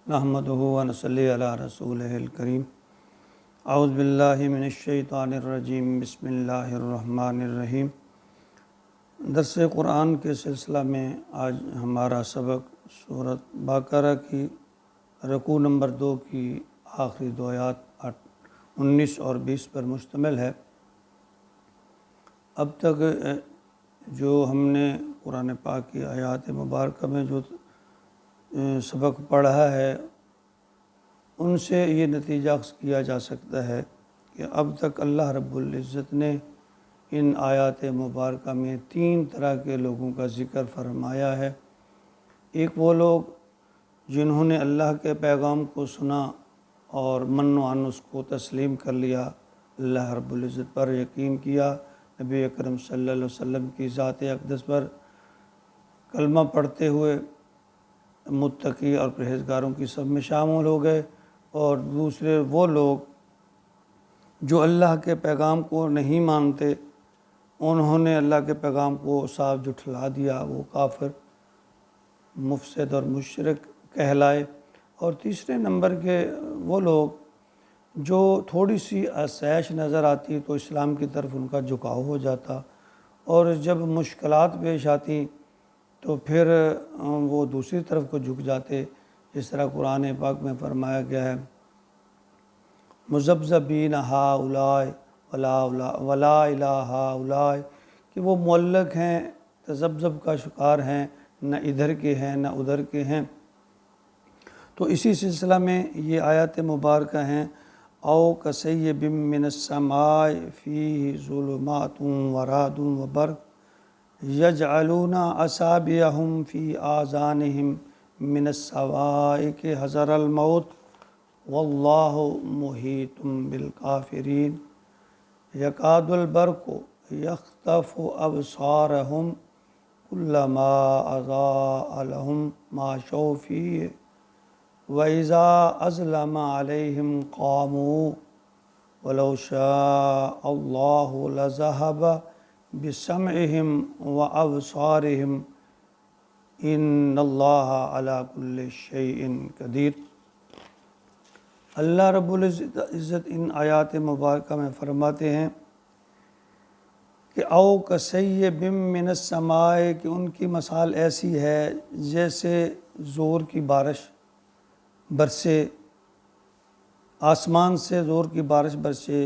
نحمدہ و نصلی علی رسولہ الکریم۔ اعوذ باللہ من الشیطان الرجیم، بسم اللہ الرحمن الرحیم۔ درس قرآن کے سلسلہ میں آج ہمارا سبق سورۃ بقرہ کی رکوع نمبر 2 کی آخری دو آیات 19 اور 20 پر مشتمل ہے۔ اب تک جو ہم نے قرآن پاک کی آیات مبارکہ میں جو سبق پڑھا ہے، ان سے یہ نتیجہ اخذ کیا جا سکتا ہے کہ اب تک اللہ رب العزت نے ان آیات مبارکہ میں 3 طرح کے لوگوں کا ذکر فرمایا ہے۔ ایک وہ لوگ جنہوں نے اللہ کے پیغام کو سنا اور من و عن اس کو تسلیم کر لیا، اللہ رب العزت پر یقین کیا، نبی اکرم صلی اللہ علیہ وسلم کی ذات اقدس پر کلمہ پڑھتے ہوئے متقی اور پرہیزگاروں کی صف میں شامل ہو گئے۔ اور دوسرے وہ لوگ جو اللہ کے پیغام کو نہیں مانتے، انہوں نے اللہ کے پیغام کو صاف جھٹلا دیا، وہ کافر، مفسد اور مشرک کہلائے۔ اور تیسرے نمبر کے وہ لوگ جو تھوڑی سی آسائش نظر آتی تو اسلام کی طرف ان کا جھکاؤ ہو جاتا، اور جب مشکلات پیش آتی تو پھر وہ دوسری طرف کو جھک جاتے، جس طرح قرآن پاک میں فرمایا گیا ہے، مذبذبین ہؤلاء ولا الی ہؤلاء، کہ وہ معلق ہیں، تذبذب کا شکار ہیں، نہ ادھر کے ہیں نہ ادھر کے ہیں۔ تو اسی سلسلہ میں یہ آیات مبارکہ ہیں، او کصیب من السماء فیہ ظلمات ورعد وبرق یجعلون اصابعہم فی آذانہم من الصواعق حذر الموت واللہ محیط بالکافرین یکاد البرق یخطف ابصارہم کلما اضاء لہم مشوا فیہ وَإِذَا أَظْلَمَ عَلَيْهِمْ قَامُوا وَلَوْ شَاءَ اللَّهُ لَذَهَبَ بِسَمْعِهِمْ وَأَبْصَارِهِمْ إِنَّ اللَّهَ عَلَى كُلِّ شَيْءٍ قدیر۔ اللہ رب العزت ان آیات مبارکہ میں فرماتے ہیں کہ او کصیب من السماء، کہ ان کی مثال ایسی ہے جیسے زور کی بارش برسے، آسمان سے زور کی بارش برسے،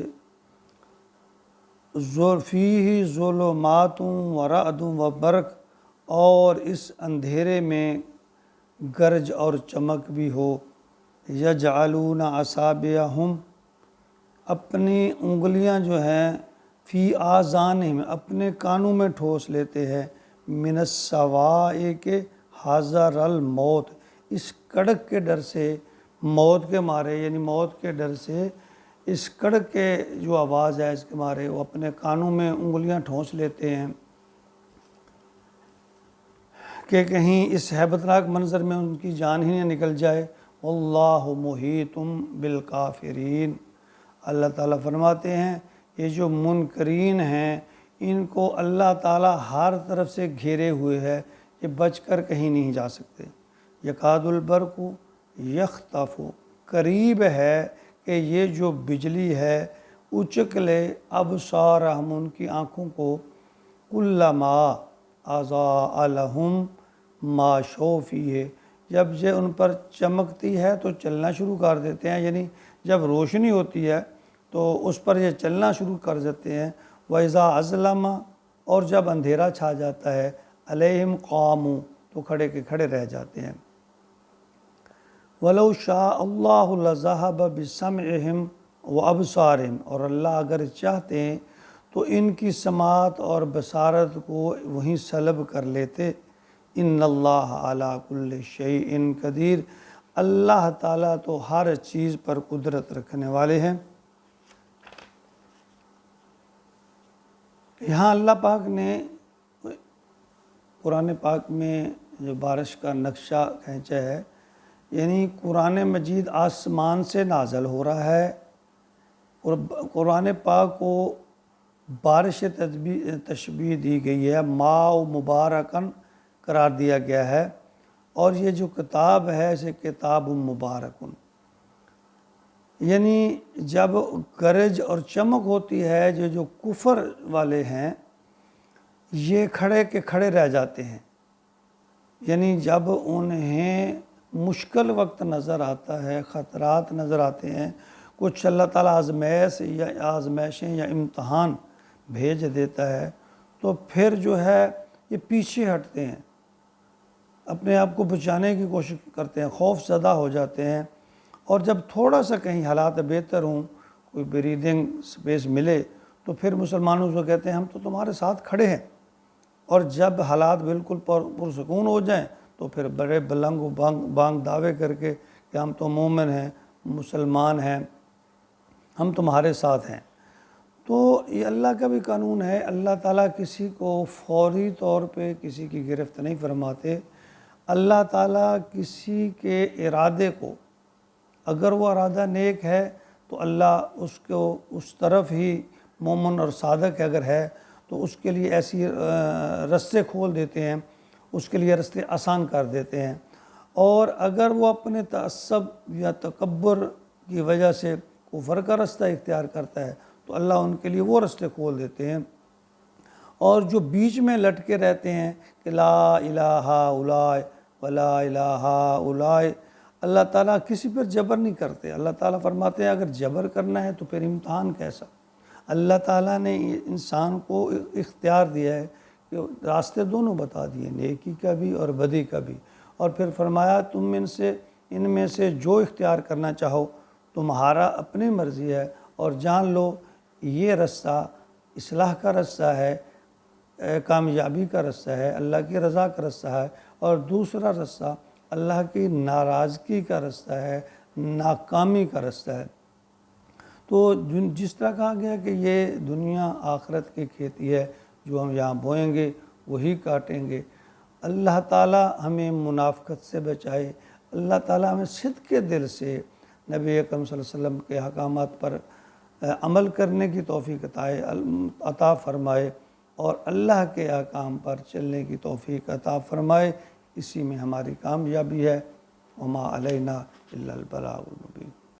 فیہ ظلمات ورعد وبرق، اور اس اندھیرے میں گرج اور چمک بھی ہو، یجعلون اصابعہم، اپنی انگلیاں جو ہیں، فی آذانہم، اپنے کانوں میں ٹھوس لیتے ہیں، من الصواعق حذر الموت، اس کڑک کے ڈر سے، موت کے مارے، یعنی موت کے ڈر سے، اس کڑک کے جو آواز ہے اس کے مارے وہ اپنے کانوں میں انگلیاں ٹھونس لیتے ہیں کہ کہیں اس ہیبتناک منظر میں ان کی جان ہی نہ نکل جائے۔ واللہ محیط بالکافرین، اللہ تعالیٰ فرماتے ہیں یہ جو منکرین ہیں ان کو اللہ تعالیٰ ہر طرف سے گھیرے ہوئے ہے، یہ بچ کر کہیں نہیں جا سکتے۔ یکاد البرق یخطف، قریب ہے کہ یہ جو بجلی ہے اچک لے ابصارہم، ان کی آنکھوں کو، کلما اضاء لہم مشوا فیہ، جب یہ ان پر چمکتی ہے تو چلنا شروع کر دیتے ہیں، یعنی جب روشنی ہوتی ہے تو اس پر یہ چلنا شروع کر دیتے ہیں۔ وَإِذَا أَظْلَمَ، اور جب اندھیرا چھا جاتا ہے، عَلَيْهِمْ قَامُوا، تو کھڑے کے کھڑے رہ جاتے ہیں۔ وَلَوْ شَاءَ اللَّهُ لَذَهَبَ بِسَمْعِهِمْ وَأَبْصَارِهِمْ، اور اللہ اگر چاہتے ہیں تو ان کی سماعت اور بصارت کو وہیں سلب کر لیتے۔ ان اللہ علی کل شیء قدیر، اللہ تعالیٰ تو ہر چیز پر قدرت رکھنے والے ہیں۔ یہاں اللہ پاک نے قرآن پاک میں جو بارش کا نقشہ کھینچا ہے، یعنی قرآن مجید آسمان سے نازل ہو رہا ہے، اور قرآن پاک کو بارش تشبیہ دی گئی ہے، ماء مبارکن قرار دیا گیا ہے، اور یہ جو کتاب ہے اسے کتاب مبارکن، یعنی جب گرج اور چمک ہوتی ہے جو کفر والے ہیں یہ کھڑے کے کھڑے رہ جاتے ہیں، یعنی جب انہیں مشکل وقت نظر آتا ہے، خطرات نظر آتے ہیں، کچھ اللہ تعالیٰ آزمائشیں یا امتحان بھیج دیتا ہے تو پھر جو ہے یہ پیچھے ہٹتے ہیں، اپنے آپ کو بچانے کی کوشش کرتے ہیں، خوف زدہ ہو جاتے ہیں، اور جب تھوڑا سا کہیں حالات بہتر ہوں، کوئی بریدنگ سپیس ملے تو پھر مسلمانوں کو کہتے ہیں ہم تو تمہارے ساتھ کھڑے ہیں، اور جب حالات بالکل پرسکون ہو جائیں تو پھر بڑے بلند و بانگ دعوے کر کے کہ ہم تو مومن ہیں، مسلمان ہیں، ہم تمہارے ساتھ ہیں۔ تو یہ اللہ کا بھی قانون ہے، اللہ تعالیٰ کسی کو فوری طور پہ کسی کی گرفت نہیں فرماتے۔ اللہ تعالیٰ کسی کے ارادے کو، اگر وہ ارادہ نیک ہے تو اللہ اس کو اس طرف ہی مومن اور صادق اگر ہے تو اس کے لیے ایسی رستے کھول دیتے ہیں، اس کے لیے رستے آسان کر دیتے ہیں، اور اگر وہ اپنے تعصب یا تکبر کی وجہ سے کفر کا رستہ اختیار کرتا ہے تو اللہ ان کے لیے وہ رستے کھول دیتے ہیں۔ اور جو بیچ میں لٹکے رہتے ہیں کہ لا الہ الا ولا الہ الا، اللہ تعالیٰ کسی پر جبر نہیں کرتے۔ اللہ تعالیٰ فرماتے ہیں اگر جبر کرنا ہے تو پھر امتحان کیسا؟ اللہ تعالیٰ نے انسان کو اختیار دیا ہے کہ راستے دونوں بتا دیے، نیکی کا بھی اور بدی کا بھی، اور پھر فرمایا تم ان میں سے جو اختیار کرنا چاہو تمہارا اپنی مرضی ہے، اور جان لو یہ رستہ اصلاح کا رستہ ہے، کامیابی کا رستہ ہے، اللہ کی رضا کا رستہ ہے، اور دوسرا رستہ اللہ کی ناراضگی کا رستہ ہے، ناکامی کا رستہ ہے۔ تو جس طرح کہا گیا کہ یہ دنیا آخرت کی کھیتی ہے، جو ہم یہاں بوئیں گے وہی کاٹیں گے۔ اللہ تعالیٰ ہمیں منافقت سے بچائے، اللہ تعالیٰ ہمیں صدق کے دل سے نبی اکرم صلی اللہ علیہ وسلم کے احکامات پر عمل کرنے کی توفیق عطا فرمائے، اور اللہ کے احکام پر چلنے کی توفیق عطا فرمائے۔ اسی میں ہماری کامیابی ہے۔ وما علینا الا البلاغ المبین۔